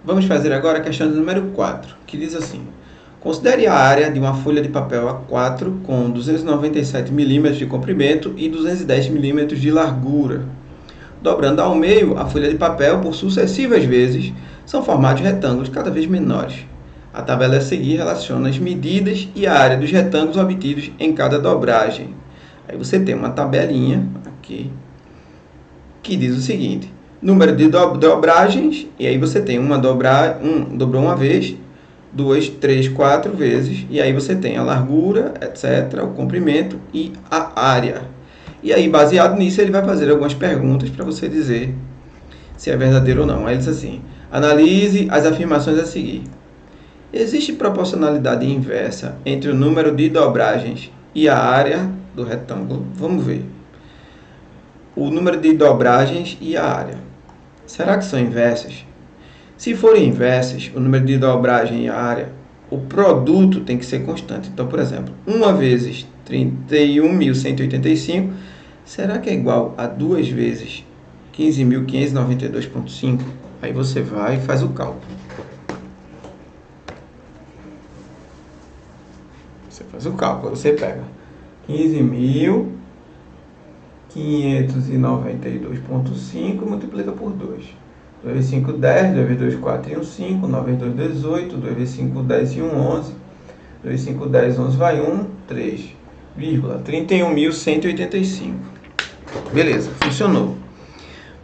Vamos fazer agora a questão número 4, que diz assim: considere a área de uma folha de papel A4 com 297 mm de comprimento e 210 mm de largura. Dobrando ao meio a folha de papel por sucessivas vezes, são formados retângulos cada vez menores. A tabela a seguir relaciona as medidas e a área dos retângulos obtidos em cada dobragem. Aí você tem uma tabelinha aqui que diz o seguinte: número de dobragens, e aí você tem dobrou uma vez, 2, 3, 4 vezes, e aí você tem a largura, etc., o comprimento e a área. E aí, baseado nisso, ele vai fazer algumas perguntas para você dizer se é verdadeiro ou não. Aí ele diz assim: analise as afirmações a seguir. Existe proporcionalidade inversa entre o número de dobragens e a área do retângulo? Vamos ver. O número de dobragens e a área. Será que são inversas? Se forem inversas, o número de dobragem e a área, o produto tem que ser constante. Então, por exemplo, 1 vezes 31.185, será que é igual a 2 vezes 15.592,5? Aí você vai e faz o cálculo. Você faz o cálculo, você pega 15.592,5 multiplica por 2. 2 vezes 5, 10, 2 vezes 2, 4 e 1, 5, 9 vezes 2, 18, 2 vezes 5, 10 e 1, 11, 2 vezes 5, 10, 11 vai 1, 3,31.185. Beleza, funcionou.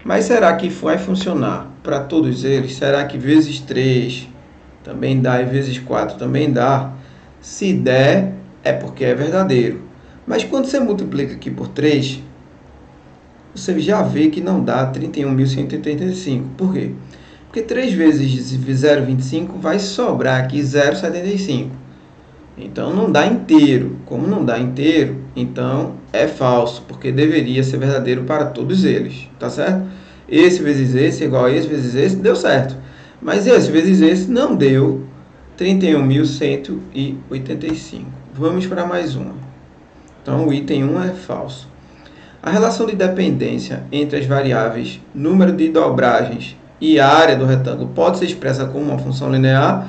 Mas será que vai funcionar para todos eles? Será que vezes 3 também dá e vezes 4 também dá? Se der, é porque é verdadeiro. Mas quando você multiplica aqui por 3, você já vê que não dá 31.185. Por quê? Porque 3 vezes 0,25 vai sobrar aqui 0,75. Então não dá inteiro. Como não dá inteiro, então é falso, porque deveria ser verdadeiro para todos eles. Tá certo? Esse vezes esse igual a esse vezes esse deu certo. Mas esse vezes esse não deu 31.185. Vamos para mais uma. Então o item 1 é falso. A relação de dependência entre as variáveis número de dobragens e a área do retângulo pode ser expressa como uma função linear?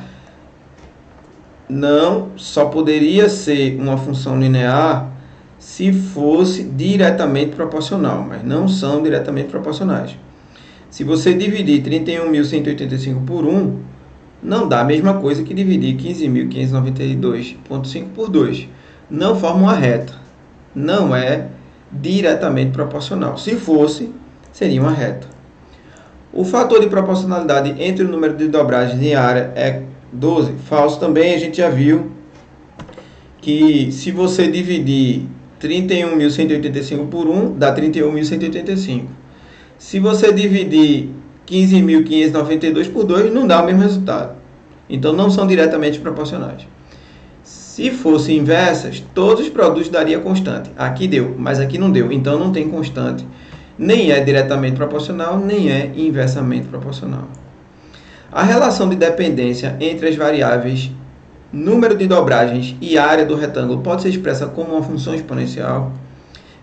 Não, só poderia ser uma função linear se fosse diretamente proporcional, mas não são diretamente proporcionais. Se você dividir 31.185 por 1, não dá a mesma coisa que dividir 15.592,5 por 2. Não forma uma reta. Não é diretamente proporcional. Se fosse, seria uma reta. O fator de proporcionalidade entre o número de dobragens e a área é 12. Falso também, a gente já viu que se você dividir 31.185 por 1, dá 31.185. Se você dividir 15.592 por 2, não dá o mesmo resultado. Então, não são diretamente proporcionais. Se fossem inversas, todos os produtos daria constante. Aqui deu, mas aqui não deu. Então, não tem constante. Nem é diretamente proporcional, nem é inversamente proporcional. A relação de dependência entre as variáveis número de dobragens e área do retângulo pode ser expressa como uma função exponencial.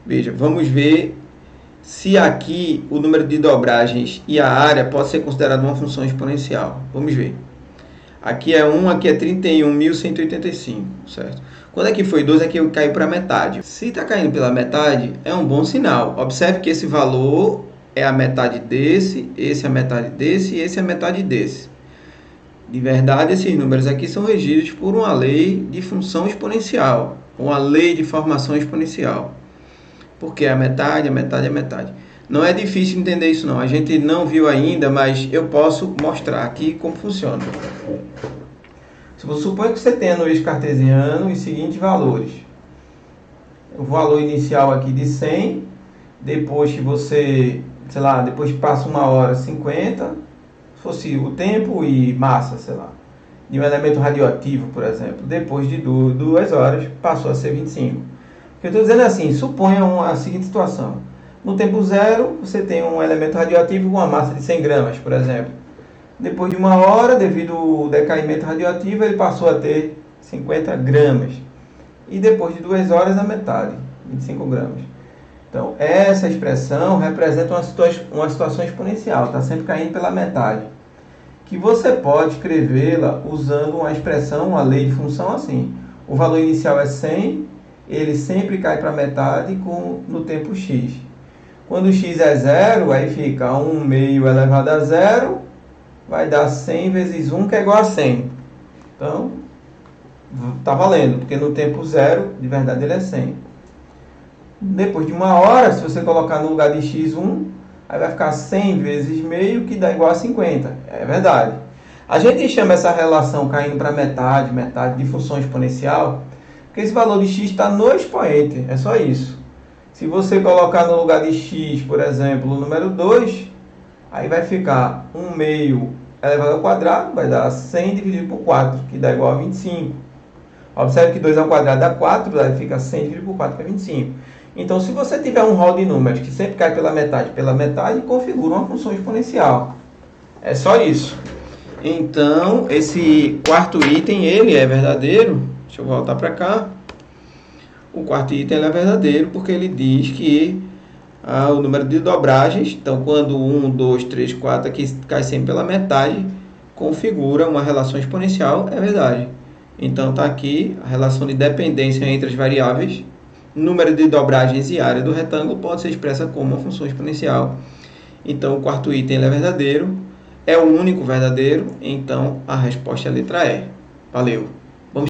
Veja, vamos ver se aqui o número de dobragens e a área pode ser considerado uma função exponencial. Vamos ver. Aqui é 1, aqui é 31.185, certo? Quando aqui foi 2, aqui caiu para metade. Se está caindo pela metade, é um bom sinal. Observe que esse valor é a metade desse, esse é a metade desse e esse é a metade desse. De verdade, esses números aqui são regidos por uma lei de função exponencial, uma lei de formação exponencial. Porque é a metade, a metade, a metade. Não é difícil entender isso não. A gente não viu ainda, mas eu posso mostrar aqui como funciona. Suponha que você tenha no eixo cartesiano os seguintes valores. O valor inicial aqui de 100, depois que você, sei lá, depois que passa 1 hora, 50, se fosse o tempo e massa, sei lá, de um elemento radioativo, por exemplo, depois de 2 horas, passou a ser 25. O que eu estou dizendo é assim, suponha a seguinte situação. No tempo zero, você tem um elemento radioativo com uma massa de 100 gramas, por exemplo. Depois de 1 hora, devido ao decaimento radioativo, ele passou a ter 50 gramas. E depois de 2 horas, a metade, 25 gramas. Então, essa expressão representa uma situação exponencial, está sempre caindo pela metade. que você pode escrevê-la usando uma expressão, uma lei de função assim. O valor inicial é 100, ele sempre cai para metade no tempo x. Quando x é zero, aí fica 1 meio elevado a zero, vai dar 100 vezes 1, que é igual a 100. Então, está valendo, porque no tempo zero, de verdade, ele é 100. Depois de uma hora, se você colocar no lugar de x1, aí vai ficar 100 vezes meio, que dá igual a 50. É verdade. A gente chama essa relação caindo para metade, metade, de função exponencial, porque esse valor de x está no expoente, é só isso. Se você colocar no lugar de x, por exemplo, o número 2, aí vai ficar 1 meio elevado ao quadrado, vai dar 100 dividido por 4, que dá igual a 25. Observe que 2 ao quadrado dá 4, aí fica 100 dividido por 4, que é 25. Então, se você tiver um rol de números que sempre cai pela metade, configura uma função exponencial. É só isso. Então, esse quarto item, ele é verdadeiro. Deixa eu voltar para cá. O quarto item ele é verdadeiro porque ele diz que o número de dobragens, então quando 1, 2, 3, 4 aqui cai sempre pela metade, configura uma relação exponencial, é verdade. Então está aqui a relação de dependência entre as variáveis. Número de dobragens e área do retângulo pode ser expressa como uma função exponencial. Então o quarto item ele é verdadeiro, é o único verdadeiro, então a resposta é a letra E. Valeu!